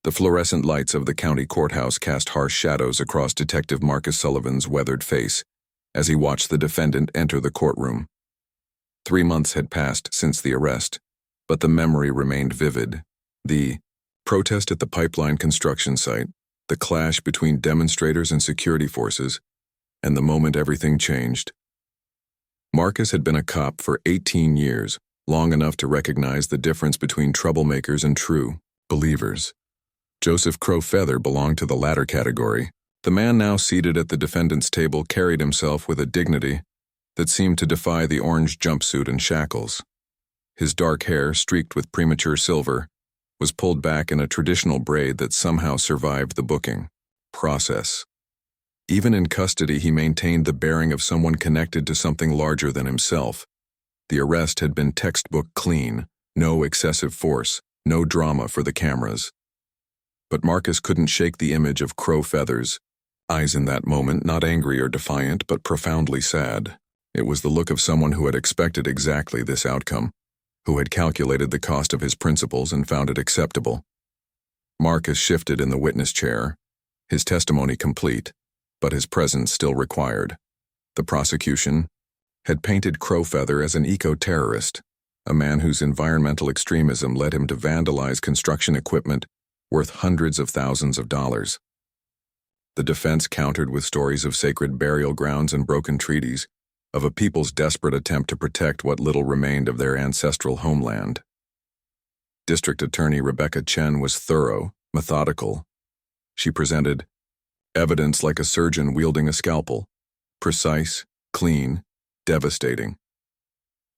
The fluorescent lights of the county courthouse cast harsh shadows across Detective Marcus Sullivan's weathered face as he watched the defendant enter the courtroom. 3 months had passed since the arrest, but the memory remained vivid. The protest at the pipeline construction site, the clash between demonstrators and security forces, and the moment everything changed. Marcus had been a cop for 18 years, long enough to recognize the difference between troublemakers and true believers. Joseph Crow Feather belonged to the latter category. The man now seated at the defendant's table carried himself with a dignity that seemed to defy the orange jumpsuit and shackles. His dark hair, streaked with premature silver, was pulled back in a traditional braid that somehow survived the booking process. Even in custody, he maintained the bearing of someone connected to something larger than himself. The arrest had been textbook clean, no excessive force, no drama for the cameras. But Marcus couldn't shake the image of Crow Feather's eyes in that moment, not angry or defiant, but profoundly sad. It was the look of someone who had expected exactly this outcome, who had calculated the cost of his principles and found it acceptable. Marcus shifted in the witness chair, his testimony complete, but his presence still required. The prosecution had painted Crow Feather as an eco-terrorist, a man whose environmental extremism led him to vandalize construction equipment worth hundreds of thousands of dollars. The defense countered with stories of sacred burial grounds and broken treaties, of a people's desperate attempt to protect what little remained of their ancestral homeland. District Attorney Rebecca Chen was thorough, methodical. She presented evidence like a surgeon wielding a scalpel, precise, clean, devastating.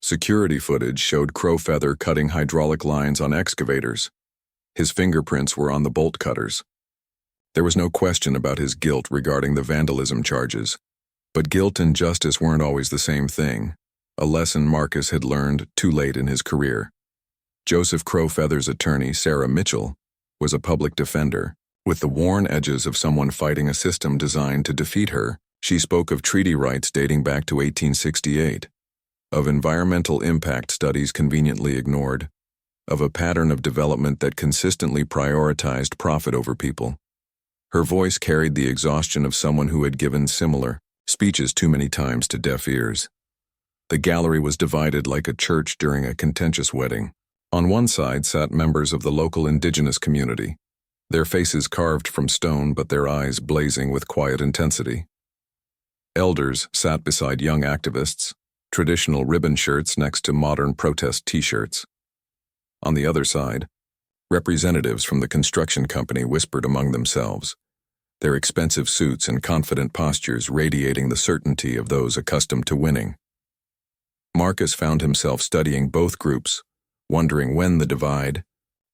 Security footage showed Crow Feather cutting hydraulic lines on excavators. His fingerprints were on the bolt cutters. There was no question about his guilt regarding the vandalism charges. But guilt and justice weren't always the same thing, a lesson Marcus had learned too late in his career. Joseph Crow Feather's attorney, Sarah Mitchell, was a public defender. With the worn edges of someone fighting a system designed to defeat her, she spoke of treaty rights dating back to 1868, of environmental impact studies conveniently ignored, of a pattern of development that consistently prioritized profit over people. Her voice carried the exhaustion of someone who had given similar speeches too many times to deaf ears. The gallery was divided like a church during a contentious wedding. On one side sat members of the local indigenous community, their faces carved from stone but their eyes blazing with quiet intensity. Elders sat beside young activists, traditional ribbon shirts next to modern protest t-shirts. On the other side, representatives from the construction company whispered among themselves, their expensive suits and confident postures radiating the certainty of those accustomed to winning. Marcus found himself studying both groups, wondering when the divide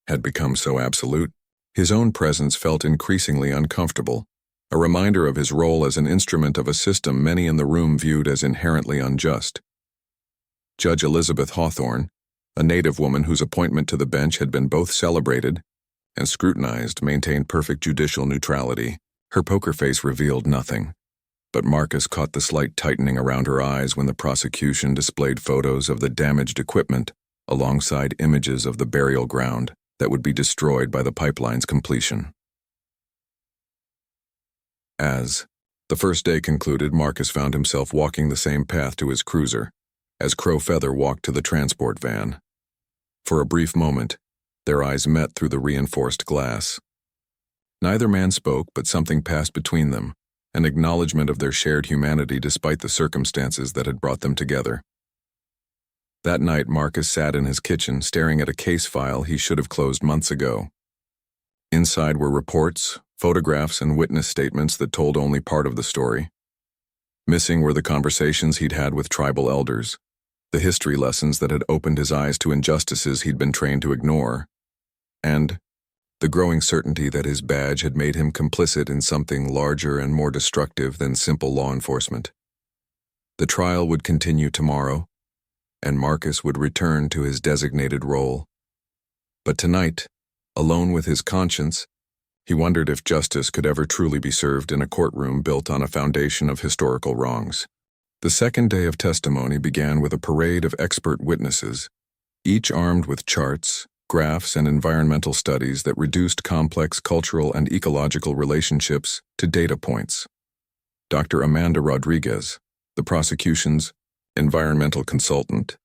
had become so absolute. His own presence felt increasingly uncomfortable, a reminder of his role as an instrument of a system many in the room viewed as inherently unjust. Judge Elizabeth Hawthorne, a native woman whose appointment to the bench had been both celebrated and scrutinized, maintained perfect judicial neutrality. Her poker face revealed nothing, but Marcus caught the slight tightening around her eyes when the prosecution displayed photos of the damaged equipment alongside images of the burial ground that would be destroyed by the pipeline's completion. As the first day concluded, Marcus found himself walking the same path to his cruiser, as Crow Feather walked to the transport van. For a brief moment, their eyes met through the reinforced glass. Neither man spoke, but something passed between them, an acknowledgement of their shared humanity despite the circumstances that had brought them together. That night, Marcus sat in his kitchen, staring at a case file he should have closed months ago. Inside were reports, photographs, and witness statements that told only part of the story. Missing were the conversations he'd had with tribal elders, the history lessons that had opened his eyes to injustices he'd been trained to ignore, and the growing certainty that his badge had made him complicit in something larger and more destructive than simple law enforcement. The trial would continue tomorrow, and Marcus would return to his designated role. But tonight, alone with his conscience, he wondered if justice could ever truly be served in a courtroom built on a foundation of historical wrongs. The second day of testimony began with a parade of expert witnesses, each armed with charts, graphs, and environmental studies that reduced complex cultural and ecological relationships to data points. Dr. Amanda Rodriguez, the prosecution's environmental consultant,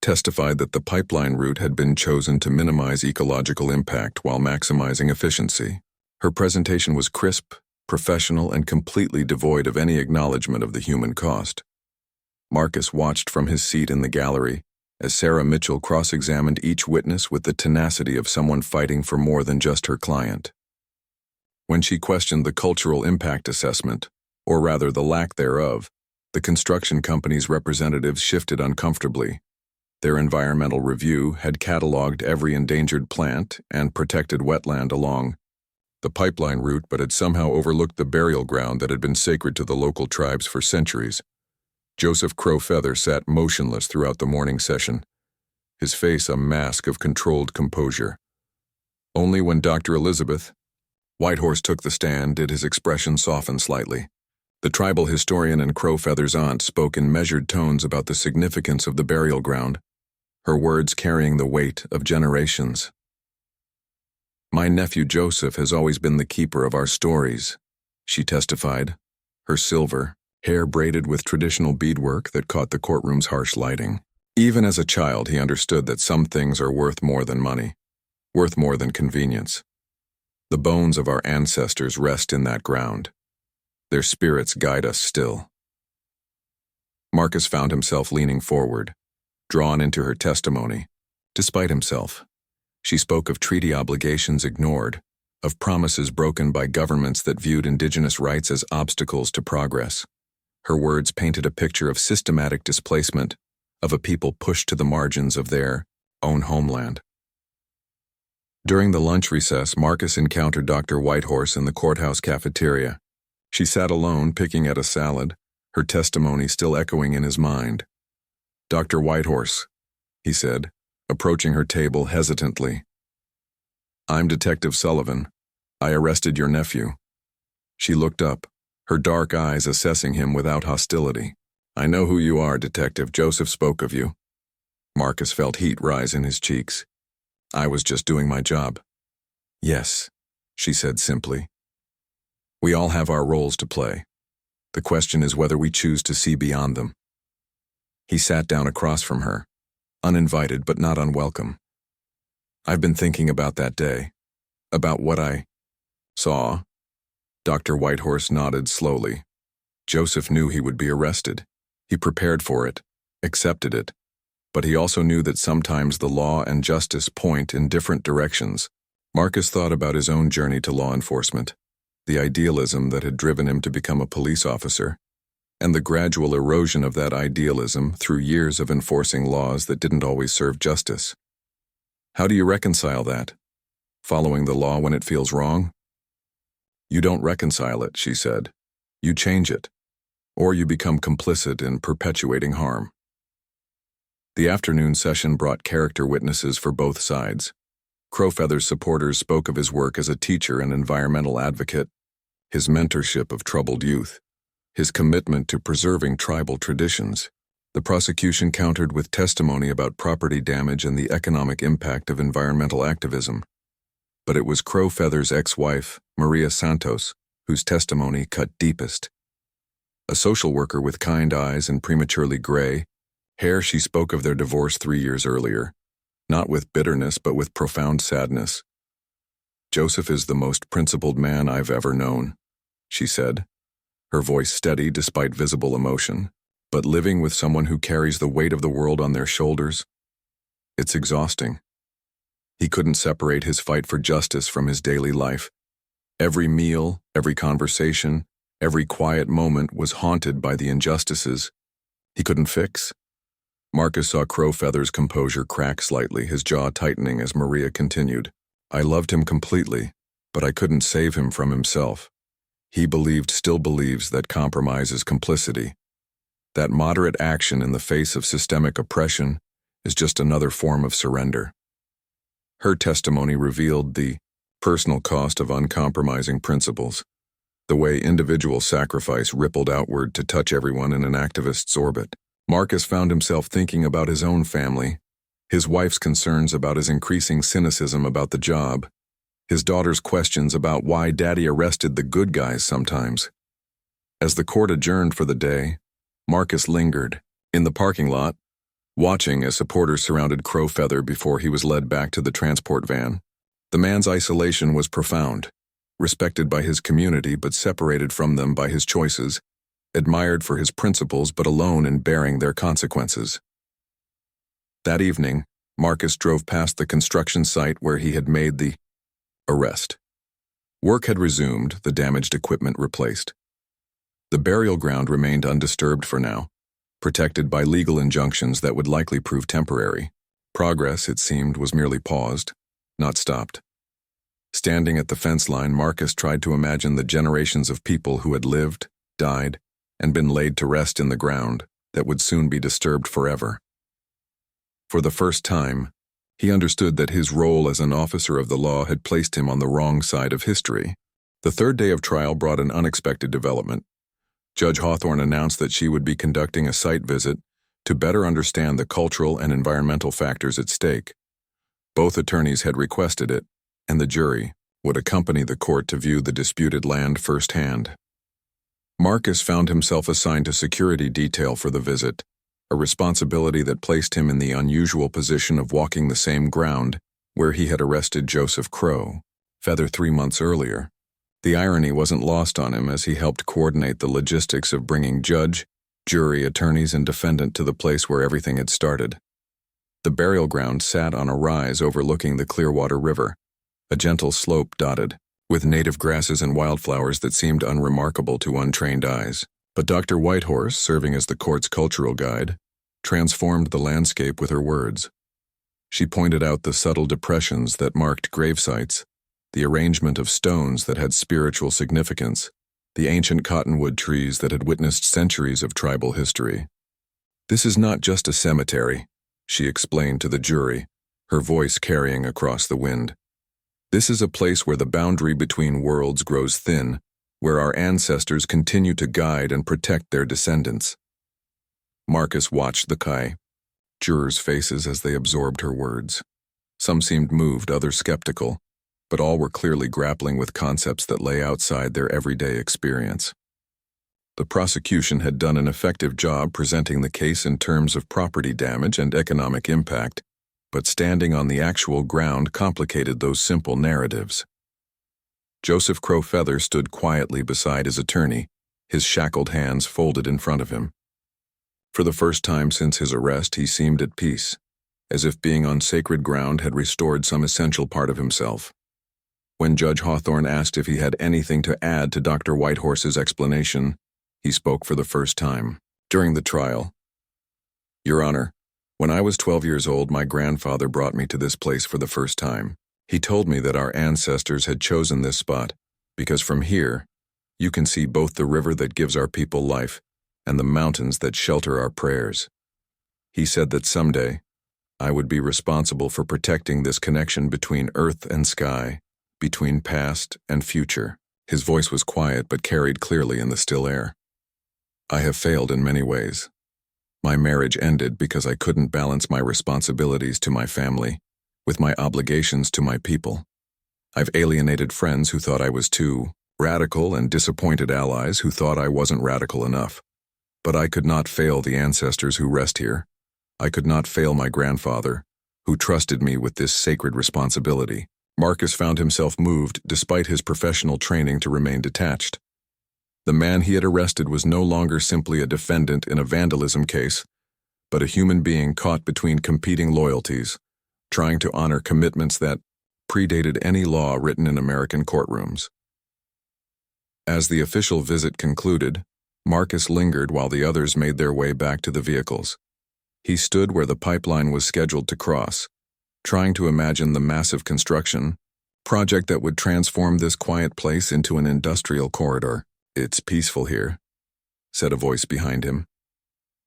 testified that the pipeline route had been chosen to minimize ecological impact while maximizing efficiency. Her presentation was crisp, professional, and completely devoid of any acknowledgement of the human cost. Marcus watched from his seat in the gallery as Sarah Mitchell cross-examined each witness with the tenacity of someone fighting for more than just her client. When she questioned the cultural impact assessment, or rather the lack thereof, the construction company's representatives shifted uncomfortably. Their environmental review had cataloged every endangered plant and protected wetland along the pipeline route, but had somehow overlooked the burial ground that had been sacred to the local tribes for centuries. Joseph Crowfeather sat motionless throughout the morning session, his face a mask of controlled composure. Only when Dr. Elizabeth Whitehorse took the stand did his expression soften slightly. The tribal historian and Crowfeather's aunt spoke in measured tones about the significance of the burial ground, her words carrying the weight of generations. "My nephew Joseph has always been the keeper of our stories," she testified, her silver hair braided with traditional beadwork that caught the courtroom's harsh lighting. Even as a child, he understood that some things are worth more than money, worth more than convenience. The bones of our ancestors rest in that ground. Their spirits guide us still. Marcus found himself leaning forward, drawn into her testimony. Despite himself, she spoke of treaty obligations ignored, of promises broken by governments that viewed indigenous rights as obstacles to progress. Her words painted a picture of systematic displacement, of a people pushed to the margins of their own homeland. During the lunch recess, Marcus encountered Dr. Whitehorse in the courthouse cafeteria. She sat alone, picking at a salad, her testimony still echoing in his mind. "Dr. Whitehorse," he said, approaching her table hesitantly. "I'm Detective Sullivan. I arrested your nephew." She looked up, her dark eyes assessing him without hostility. "I know who you are, Detective. Joseph spoke of you." Marcus felt heat rise in his cheeks. "I was just doing my job." "Yes," she said simply. "We all have our roles to play. The question is whether we choose to see beyond them." He sat down across from her, uninvited but not unwelcome. "I've been thinking about that day, about what I saw." Dr. Whitehorse nodded slowly. Joseph knew he would be arrested. He prepared for it, accepted it, but he also knew that sometimes the law and justice point in different directions. Marcus thought about his own journey to law enforcement, the idealism that had driven him to become a police officer, and the gradual erosion of that idealism through years of enforcing laws that didn't always serve justice. How do you reconcile that? Following the law when it feels wrong? "You don't reconcile it," she said. "You change it, or you become complicit in perpetuating harm." The afternoon session brought character witnesses for both sides. Crowfeather's supporters spoke of his work as a teacher and environmental advocate, his mentorship of troubled youth, his commitment to preserving tribal traditions. The prosecution countered with testimony about property damage and the economic impact of environmental activism. But it was Crowfeather's ex-wife, Maria Santos, whose testimony cut deepest. A social worker with kind eyes and prematurely gray hair, she spoke of their divorce 3 years earlier, not with bitterness but with profound sadness. "Joseph is the most principled man I've ever known," she said, her voice steady despite visible emotion. "But living with someone who carries the weight of the world on their shoulders, it's exhausting." He couldn't separate his fight for justice from his daily life. Every meal, every conversation, every quiet moment was haunted by the injustices he couldn't fix. Marcus saw Crowfeather's composure crack slightly, his jaw tightening as Maria continued. "I loved him completely, but I couldn't save him from himself. He still believes that compromise is complicity, that moderate action in the face of systemic oppression is just another form of surrender." Her testimony revealed the personal cost of uncompromising principles, the way individual sacrifice rippled outward to touch everyone in an activist's orbit. Marcus found himself thinking about his own family, His wife's concerns about his increasing cynicism about the job, his daughter's questions about why Daddy arrested the good guys sometimes. As the court adjourned for the day, Marcus lingered in the parking lot, watching as supporters surrounded Crow Feather before he was led back to the transport van. The man's isolation was profound, respected by his community but separated from them by his choices, admired for his principles but alone in bearing their consequences. That evening, Marcus drove past the construction site where he had made the arrest. Work had resumed, the damaged equipment replaced. The burial ground remained undisturbed for now, protected by legal injunctions that would likely prove temporary. Progress, it seemed, was merely paused, not stopped. Standing at the fence line, Marcus tried to imagine the generations of people who had lived, died, and been laid to rest in the ground that would soon be disturbed forever. For the first time, he understood that his role as an officer of the law had placed him on the wrong side of history. The third day of trial brought an unexpected development. Judge Hawthorne announced that she would be conducting a site visit to better understand the cultural and environmental factors at stake. Both attorneys had requested it, and the jury would accompany the court to view the disputed land firsthand. Marcus found himself assigned to security detail for the visit, a responsibility that placed him in the unusual position of walking the same ground where he had arrested Joseph Crow Feather 3 months earlier. The irony wasn't lost on him as he helped coordinate the logistics of bringing judge, jury, attorneys, and defendant to the place where everything had started. The burial ground sat on a rise overlooking the Clearwater River, a gentle slope dotted with native grasses and wildflowers that seemed unremarkable to untrained eyes. But Dr. Whitehorse, serving as the court's cultural guide, transformed the landscape with her words. She pointed out the subtle depressions that marked gravesites, the arrangement of stones that had spiritual significance, the ancient cottonwood trees that had witnessed centuries of tribal history. "This is not just a cemetery," she explained to the jury, her voice carrying across the wind. "This is a place where the boundary between worlds grows thin, where our ancestors continue to guide and protect their descendants." Marcus watched the jurors' faces as they absorbed her words. Some seemed moved, others skeptical, but all were clearly grappling with concepts that lay outside their everyday experience. The prosecution had done an effective job presenting the case in terms of property damage and economic impact, but standing on the actual ground complicated those simple narratives. Joseph Crow Feather stood quietly beside his attorney, his shackled hands folded in front of him. For the first time since his arrest, he seemed at peace, as if being on sacred ground had restored some essential part of himself. When Judge Hawthorne asked if he had anything to add to Dr. Whitehorse's explanation, he spoke for the first time. During the trial, "Your Honor, when I was 12 years old, my grandfather brought me to this place for the first time. He told me that our ancestors had chosen this spot because from here, you can see both the river that gives our people life and the mountains that shelter our prayers. He said that someday, I would be responsible for protecting this connection between earth and sky, between past and future." His voice was quiet but carried clearly in the still air. "I have failed in many ways. My marriage ended because I couldn't balance my responsibilities to my family with my obligations to my people. I've alienated friends who thought I was too radical and disappointed allies who thought I wasn't radical enough. But I could not fail the ancestors who rest here. I could not fail my grandfather, who trusted me with this sacred responsibility." Marcus found himself moved, despite his professional training, to remain detached. The man he had arrested was no longer simply a defendant in a vandalism case, but a human being caught between competing loyalties, trying to honor commitments that predated any law written in American courtrooms. As the official visit concluded, Marcus lingered while the others made their way back to the vehicles. He stood where the pipeline was scheduled to cross, trying to imagine the massive construction project that would transform this quiet place into an industrial corridor. "It's peaceful here," said a voice behind him.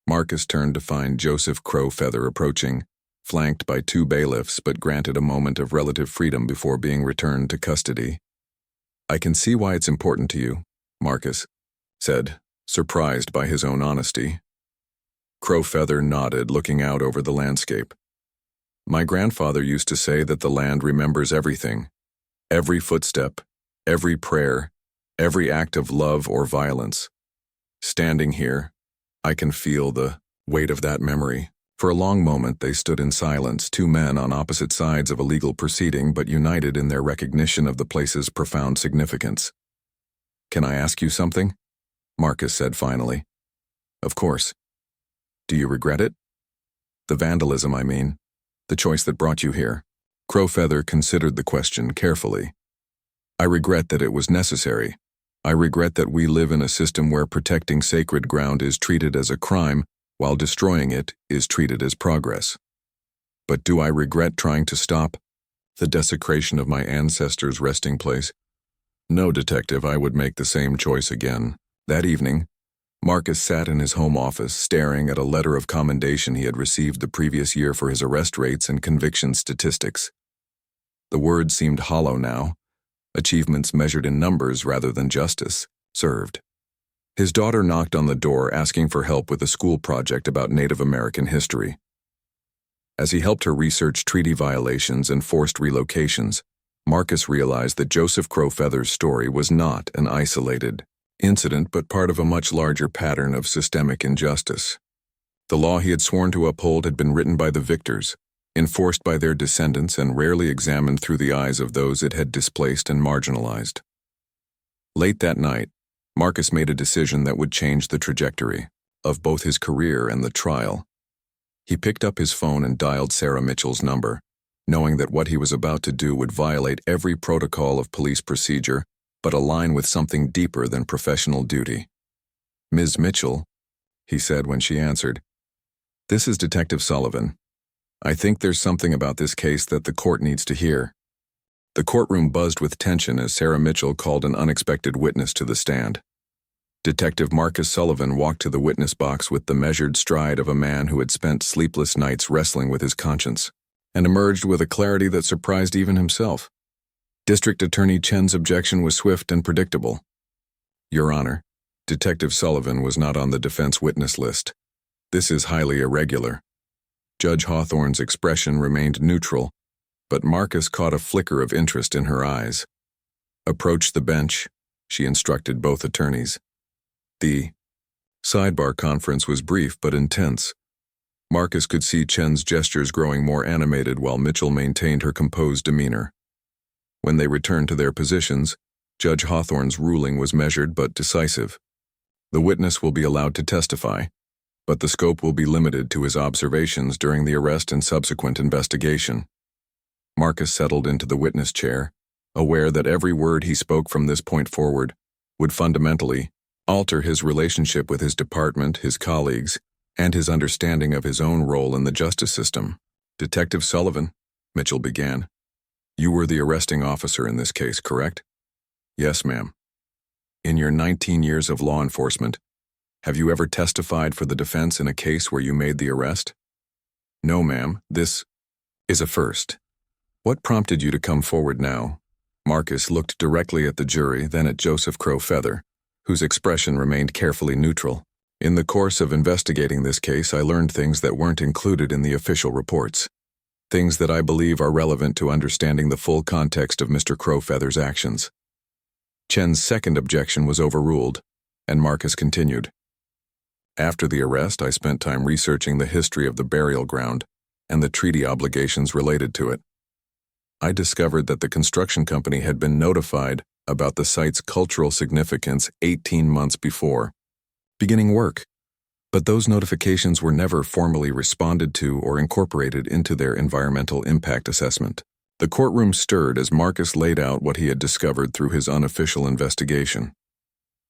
Marcus turned to find Joseph Crow Feather approaching, flanked by 2 bailiffs but granted a moment of relative freedom before being returned to custody. "I can see why it's important to you," Marcus said, surprised by his own honesty. Crow Feather nodded, looking out over the landscape. My grandfather used to say that the land remembers everything. Every footstep, every prayer, every act of love or violence. Standing here, I can feel the weight of that memory. For a long moment they stood in silence, two men on opposite sides of a legal proceeding but united in their recognition of the place's profound significance. "Can I ask you something?" Marcus said finally. "Of course. Do you regret it? The vandalism, I mean. The choice that brought you here." Crowfeather considered the question carefully. "I regret that it was necessary. I regret that we live in a system where protecting sacred ground is treated as a crime, while destroying it is treated as progress. But do I regret trying to stop the desecration of my ancestors' resting place? No, Detective, I would make the same choice again." That evening, Marcus sat in his home office, staring at a letter of commendation he had received the previous year for his arrest rates and conviction statistics. The words seemed hollow now, achievements measured in numbers rather than justice served. His daughter knocked on the door asking for help with a school project about Native American history. As he helped her research treaty violations and forced relocations, Marcus realized that Joseph Crowfeather's story was not an isolated incident but part of a much larger pattern of systemic injustice. The law he had sworn to uphold had been written by the victors, enforced by their descendants, and rarely examined through the eyes of those it had displaced and marginalized. Late that night, Marcus made a decision that would change the trajectory of both his career and the trial. He picked up his phone and dialed Sarah Mitchell's number, knowing that what he was about to do would violate every protocol of police procedure but align with something deeper than professional duty. "Ms. Mitchell," he said when she answered, "this is Detective Sullivan. I think there's something about this case that the court needs to hear." The courtroom buzzed with tension as Sarah Mitchell called an unexpected witness to the stand. Detective Marcus Sullivan walked to the witness box with the measured stride of a man who had spent sleepless nights wrestling with his conscience, and emerged with a clarity that surprised even himself. District Attorney Chen's objection was swift and predictable. "Your Honor, Detective Sullivan was not on the defense witness list. This is highly irregular." Judge Hawthorne's expression remained neutral, but Marcus caught a flicker of interest in her eyes. "Approach the bench," she instructed both attorneys. The sidebar conference was brief but intense. Marcus could see Chen's gestures growing more animated while Mitchell maintained her composed demeanor. When they returned to their positions, Judge Hawthorne's ruling was measured but decisive. The witness will be allowed to testify, but the scope will be limited to his observations during the arrest and subsequent investigation. Marcus settled into the witness chair, aware that every word he spoke from this point forward would fundamentally alter his relationship with his department, his colleagues, and his understanding of his own role in the justice system. "Detective Sullivan," Mitchell began, "you were the arresting officer in this case, correct?" "Yes, ma'am." "In your 19 years of law enforcement, have you ever testified for the defense in a case where you made the arrest?" "No, ma'am. This is a first." "What prompted you to come forward now?" Marcus looked directly at the jury, then at Joseph Crowfeather, whose expression remained carefully neutral. "In the course of investigating this case, I learned things that weren't included in the official reports. Things that I believe are relevant to understanding the full context of Mr. Crowfeather's actions." Chen's second objection was overruled, and Marcus continued. "After the arrest, I spent time researching the history of the burial ground and the treaty obligations related to it. I discovered that the construction company had been notified about the site's cultural significance 18 months before beginning work, but those notifications were never formally responded to or incorporated into their environmental impact assessment." The courtroom stirred as Marcus laid out what he had discovered through his unofficial investigation.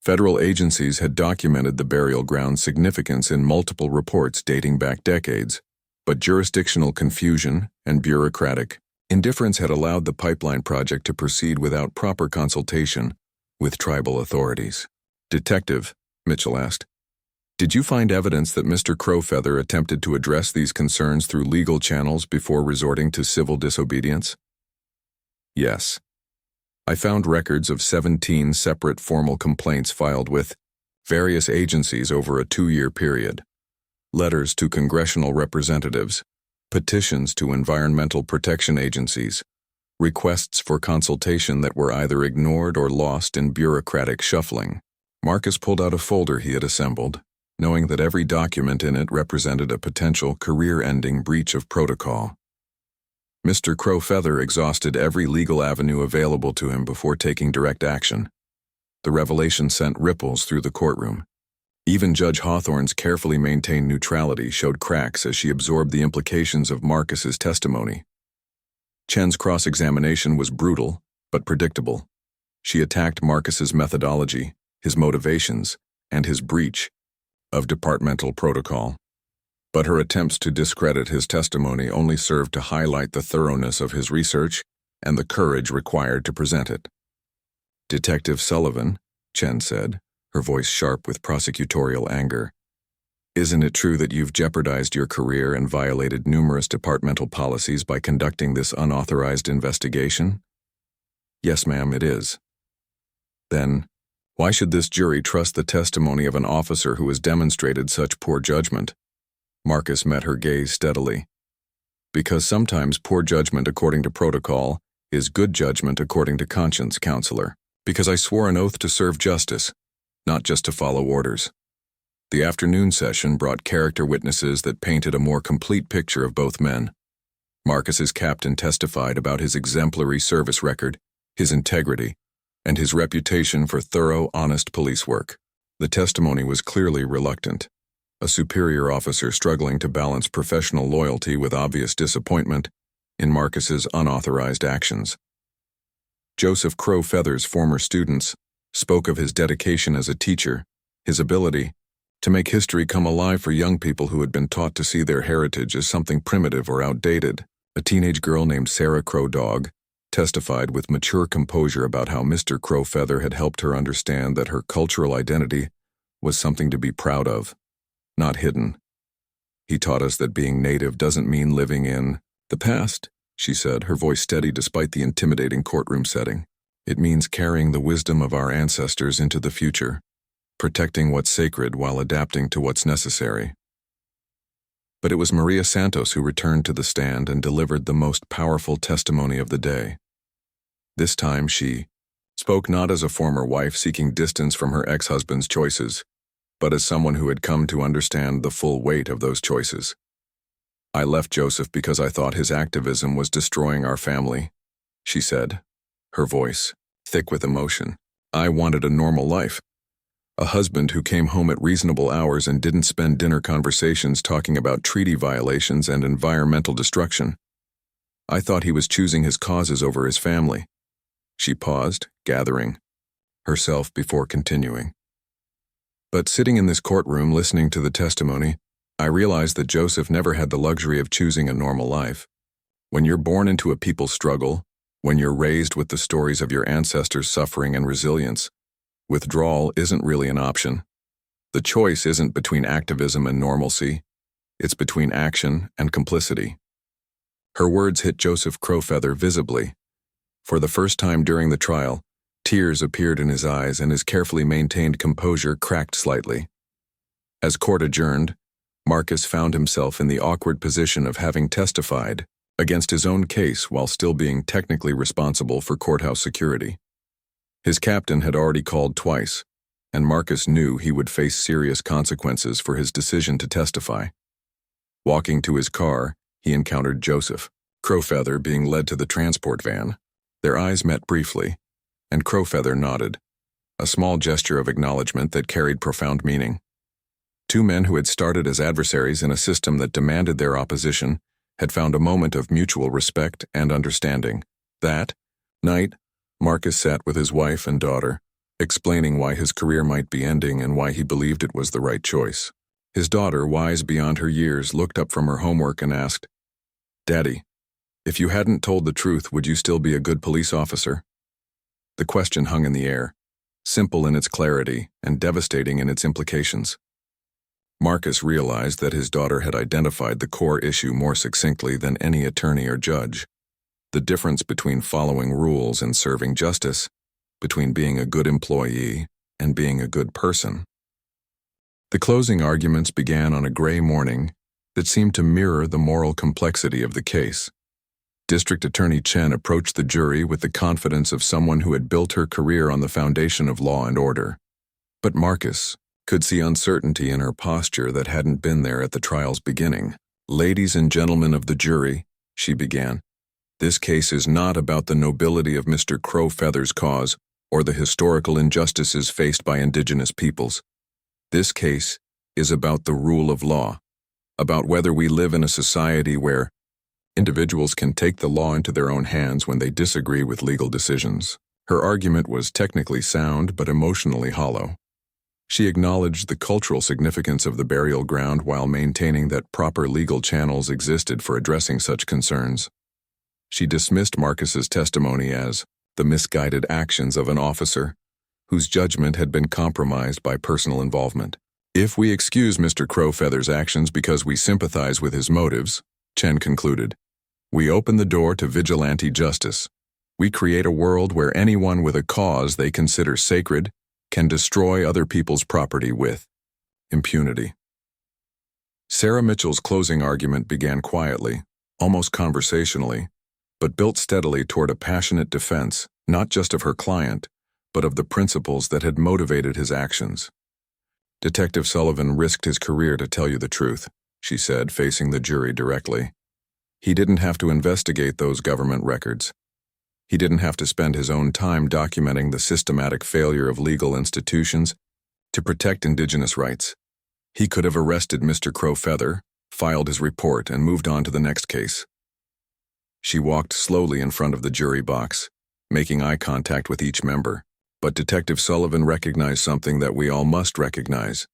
Federal agencies had documented the burial ground's significance in multiple reports dating back decades, but jurisdictional confusion and bureaucratic indifference had allowed the pipeline project to proceed without proper consultation with tribal authorities. "Detective," Mitchell asked, "did you find evidence that Mr. Crowfeather attempted to address these concerns through legal channels before resorting to civil disobedience?" "Yes. I found records of 17 separate formal complaints filed with various agencies over a 2-year period. Letters to congressional representatives, petitions to environmental protection agencies, requests for consultation that were either ignored or lost in bureaucratic shuffling. Marcus pulled out a folder he had assembled, knowing that every document in it represented a potential career-ending breach of protocol. Mr. Crowfeather exhausted every legal avenue available to him before taking direct action. The revelation sent ripples through the courtroom. Even Judge Hawthorne's carefully maintained neutrality showed cracks as she absorbed the implications of Marcus's testimony. Chen's cross-examination was brutal, but predictable. She attacked Marcus's methodology, his motivations, and his breach of departmental protocol. But her attempts to discredit his testimony only served to highlight the thoroughness of his research and the courage required to present it. "Detective Sullivan," Chen said, her voice sharp with prosecutorial anger, "isn't it true that you've jeopardized your career and violated numerous departmental policies by conducting this unauthorized investigation?" "Yes, ma'am, it is." "Then, why should this jury trust the testimony of an officer who has demonstrated such poor judgment?" Marcus met her gaze steadily. "Because sometimes poor judgment according to protocol is good judgment according to conscience, counselor. Because I swore an oath to serve justice, not just to follow orders." The afternoon session brought character witnesses that painted a more complete picture of both men. Marcus's captain testified about his exemplary service record, his integrity, and his reputation for thorough, honest police work. The testimony was clearly reluctant, a superior officer struggling to balance professional loyalty with obvious disappointment in Marcus's unauthorized actions. Joseph Crowfeather's former students spoke of his dedication as a teacher, his ability to make history come alive for young people who had been taught to see their heritage as something primitive or outdated. A teenage girl named Sarah Crowdog testified with mature composure about how Mr. Crowfeather had helped her understand that her cultural identity was something to be proud of, not hidden. "He taught us that being native doesn't mean living in the past," she said, her voice steady despite the intimidating courtroom setting. "It means carrying the wisdom of our ancestors into the future, protecting what's sacred while adapting to what's necessary." But it was Maria Santos who returned to the stand and delivered the most powerful testimony of the day. This time she spoke not as a former wife seeking distance from her ex-husband's choices, but as someone who had come to understand the full weight of those choices. "I left Joseph because I thought his activism was destroying our family," she said, her voice thick with emotion. "I wanted a normal life. A husband who came home at reasonable hours and didn't spend dinner conversations talking about treaty violations and environmental destruction. I thought he was choosing his causes over his family." She paused, gathering herself before continuing. "But sitting in this courtroom listening to the testimony, I realized that Joseph never had the luxury of choosing a normal life. When you're born into a people's struggle, when you're raised with the stories of your ancestors' suffering and resilience, withdrawal isn't really an option. The choice isn't between activism and normalcy, it's between action and complicity." Her words hit Joseph Crowfeather visibly. For the first time during the trial, tears appeared in his eyes and his carefully maintained composure cracked slightly. As court adjourned, Marcus found himself in the awkward position of having testified against his own case while still being technically responsible for courthouse security. His captain had already called twice, and Marcus knew he would face serious consequences for his decision to testify. Walking to his car, he encountered Joseph Crowfeather being led to the transport van. Their eyes met briefly, and Crowfeather nodded, a small gesture of acknowledgement that carried profound meaning. Two men who had started as adversaries in a system that demanded their opposition had found a moment of mutual respect and understanding. That night, Marcus sat with his wife and daughter, explaining why his career might be ending and why he believed it was the right choice. His daughter, wise beyond her years, looked up from her homework and asked, "Daddy, if you hadn't told the truth, would you still be a good police officer?" The question hung in the air, simple in its clarity and devastating in its implications. Marcus realized that his daughter had identified the core issue more succinctly than any attorney or judge: the difference between following rules and serving justice, between being a good employee and being a good person. The closing arguments began on a gray morning that seemed to mirror the moral complexity of the case. District Attorney Chen approached the jury with the confidence of someone who had built her career on the foundation of law and order. But Marcus could see uncertainty in her posture that hadn't been there at the trial's beginning. "Ladies and gentlemen of the jury," she began, "this case is not about the nobility of Mr. Crowfeather's cause or the historical injustices faced by Indigenous peoples. This case is about the rule of law, about whether we live in a society where individuals can take the law into their own hands when they disagree with legal decisions." Her argument was technically sound but emotionally hollow. She acknowledged the cultural significance of the burial ground while maintaining that proper legal channels existed for addressing such concerns. She dismissed Marcus's testimony as the misguided actions of an officer whose judgment had been compromised by personal involvement. "If we excuse Mr. Crowfeather's actions because we sympathize with his motives," Chen concluded, "we open the door to vigilante justice. We create a world where anyone with a cause they consider sacred can destroy other people's property with impunity." Sarah Mitchell's closing argument began quietly, almost conversationally, but built steadily toward a passionate defense, not just of her client, but of the principles that had motivated his actions. "Detective Sullivan risked his career to tell you the truth," she said, facing the jury directly. "He didn't have to investigate those government records. He didn't have to spend his own time documenting the systematic failure of legal institutions to protect Indigenous rights. He could have arrested Mr. Crowfeather, filed his report, and moved on to the next case." She walked slowly in front of the jury box, making eye contact with each member. But Detective Sullivan recognized something that we all must recognize.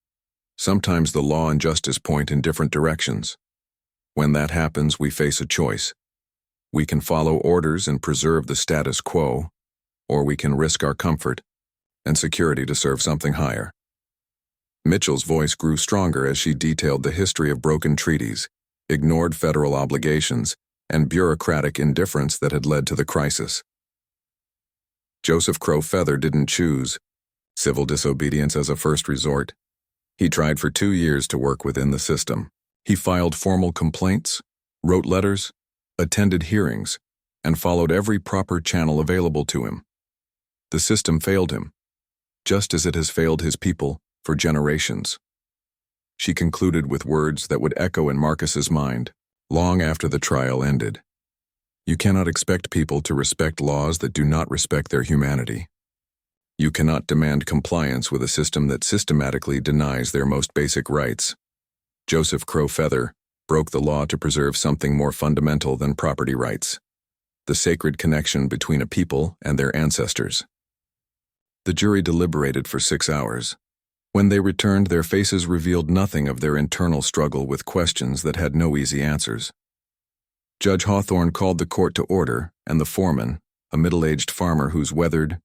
Sometimes the law and justice point in different directions. When that happens, we face a choice. We can follow orders and preserve the status quo, or we can risk our comfort and security to serve something higher. Mitchell's voice grew stronger as she detailed the history of broken treaties, ignored federal obligations, and bureaucratic indifference that had led to the crisis. Joseph Crowfeather didn't choose civil disobedience as a first resort. He tried for 2 years to work within the system. He filed formal complaints, wrote letters, attended hearings, and followed every proper channel available to him. The system failed him, just as it has failed his people for generations. She concluded with words that would echo in Marcus's mind long after the trial ended. "You cannot expect people to respect laws that do not respect their humanity. You cannot demand compliance with a system that systematically denies their most basic rights." Joseph Crowfeather broke the law to preserve something more fundamental than property rights: the sacred connection between a people and their ancestors. The jury deliberated for 6 hours. When they returned, their faces revealed nothing of their internal struggle with questions that had no easy answers. Judge Hawthorne called the court to order, and the foreman, a middle-aged farmer whose weathered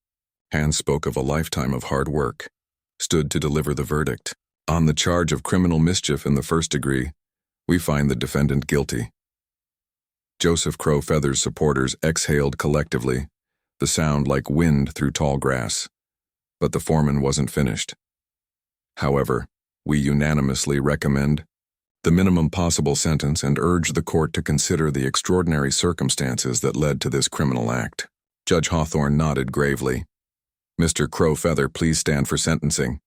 hands spoke of a lifetime of hard work, stood to deliver the verdict. "On the charge of criminal mischief in the first degree, we find the defendant guilty." Joseph Crowfeather's supporters exhaled collectively, the sound like wind through tall grass. But the foreman wasn't finished. "However, we unanimously recommend the minimum possible sentence and urge the court to consider the extraordinary circumstances that led to this criminal act." Judge Hawthorne nodded gravely. "Mr. Crowfeather, please stand for sentencing."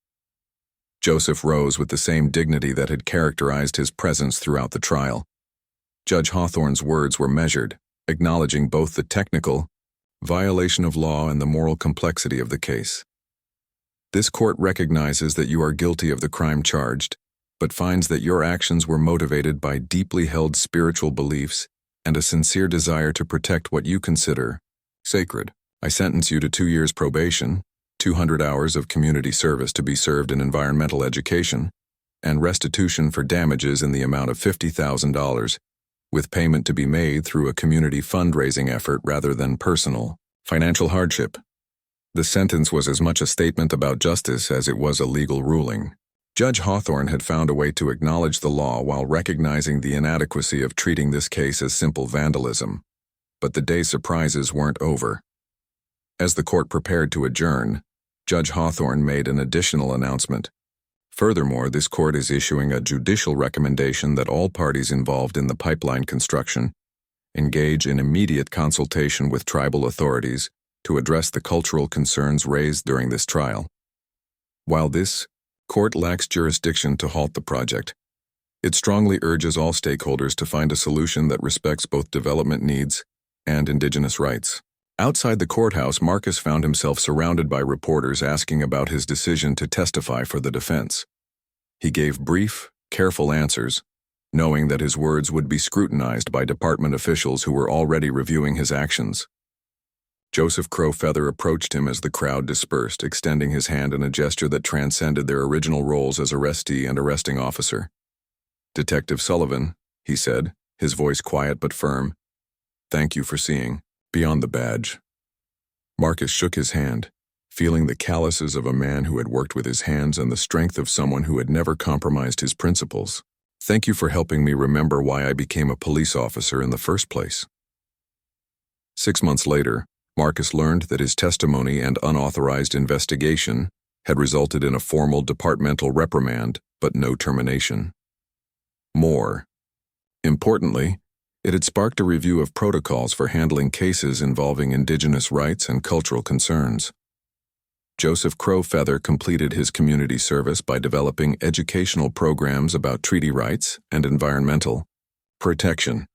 Joseph rose with the same dignity that had characterized his presence throughout the trial. Judge Hawthorne's words were measured, acknowledging both the technical violation of law and the moral complexity of the case. "This court recognizes that you are guilty of the crime charged, but finds that your actions were motivated by deeply held spiritual beliefs and a sincere desire to protect what you consider sacred. I sentence you to 2 years probation, 200 hours of community service to be served in environmental education, and restitution for damages in the amount of $50,000, with payment to be made through a community fundraising effort rather than personal financial hardship." The sentence was as much a statement about justice as it was a legal ruling. Judge Hawthorne had found a way to acknowledge the law while recognizing the inadequacy of treating this case as simple vandalism. But the day's surprises weren't over. As the court prepared to adjourn, Judge Hawthorne made an additional announcement. Furthermore, this court is issuing a judicial recommendation that all parties involved in the pipeline construction engage in immediate consultation with tribal authorities to address the cultural concerns raised during this trial. While this court lacks jurisdiction to halt the project, it strongly urges all stakeholders to find a solution that respects both development needs and Indigenous rights. Outside the courthouse, Marcus found himself surrounded by reporters asking about his decision to testify for the defense. He gave brief, careful answers, knowing that his words would be scrutinized by department officials who were already reviewing his actions. Joseph Crowfeather approached him as the crowd dispersed, extending his hand in a gesture that transcended their original roles as arrestee and arresting officer. "Detective Sullivan," he said, his voice quiet but firm, "thank you for seeing beyond the badge." Marcus shook his hand, feeling the calluses of a man who had worked with his hands and the strength of someone who had never compromised his principles. "Thank you for helping me remember why I became a police officer in the first place." 6 months later, Marcus learned that his testimony and unauthorized investigation had resulted in a formal departmental reprimand, but no termination. More importantly, it had sparked a review of protocols for handling cases involving Indigenous rights and cultural concerns. Joseph Crowfeather completed his community service by developing educational programs about treaty rights and environmental protection,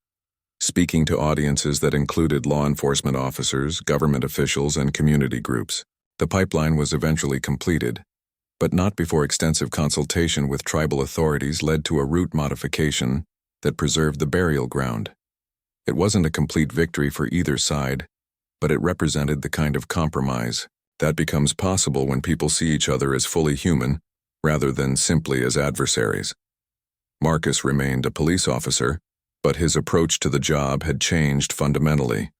speaking to audiences that included law enforcement officers, government officials, and community groups. The pipeline was eventually completed, but not before extensive consultation with tribal authorities led to a route modification that preserved the burial ground. It wasn't a complete victory for either side, but it represented the kind of compromise that becomes possible when people see each other as fully human rather than simply as adversaries. Marcus remained a police officer, but his approach to the job had changed fundamentally.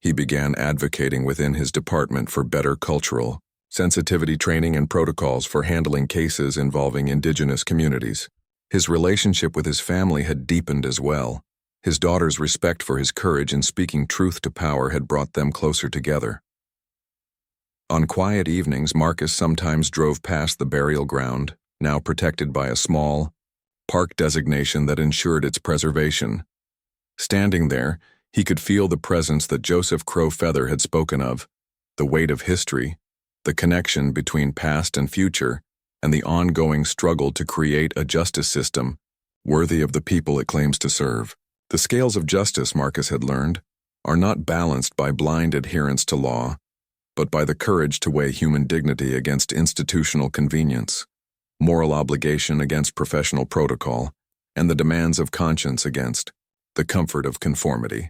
He began advocating within his department for better cultural sensitivity training and protocols for handling cases involving Indigenous communities. His relationship with his family had deepened as well. His daughter's respect for his courage in speaking truth to power had brought them closer together. On quiet evenings, Marcus sometimes drove past the burial ground, now protected by a small park designation that ensured its preservation. Standing there, he could feel the presence that Joseph Crowfeather had spoken of, the weight of history, the connection between past and future, and the ongoing struggle to create a justice system worthy of the people it claims to serve. The scales of justice, Marcus had learned, are not balanced by blind adherence to law, but by the courage to weigh human dignity against institutional convenience, moral obligation against professional protocol, and the demands of conscience against the comfort of conformity.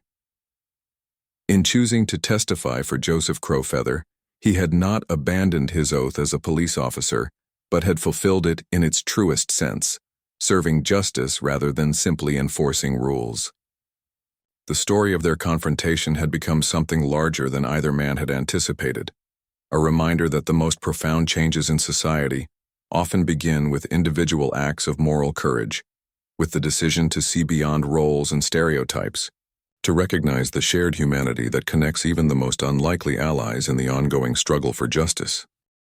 In choosing to testify for Joseph Crowfeather, he had not abandoned his oath as a police officer, but had fulfilled it in its truest sense, serving justice rather than simply enforcing rules. The story of their confrontation had become something larger than either man had anticipated, a reminder that the most profound changes in society often begin with individual acts of moral courage, with the decision to see beyond roles and stereotypes, to recognize the shared humanity that connects even the most unlikely allies in the ongoing struggle for justice.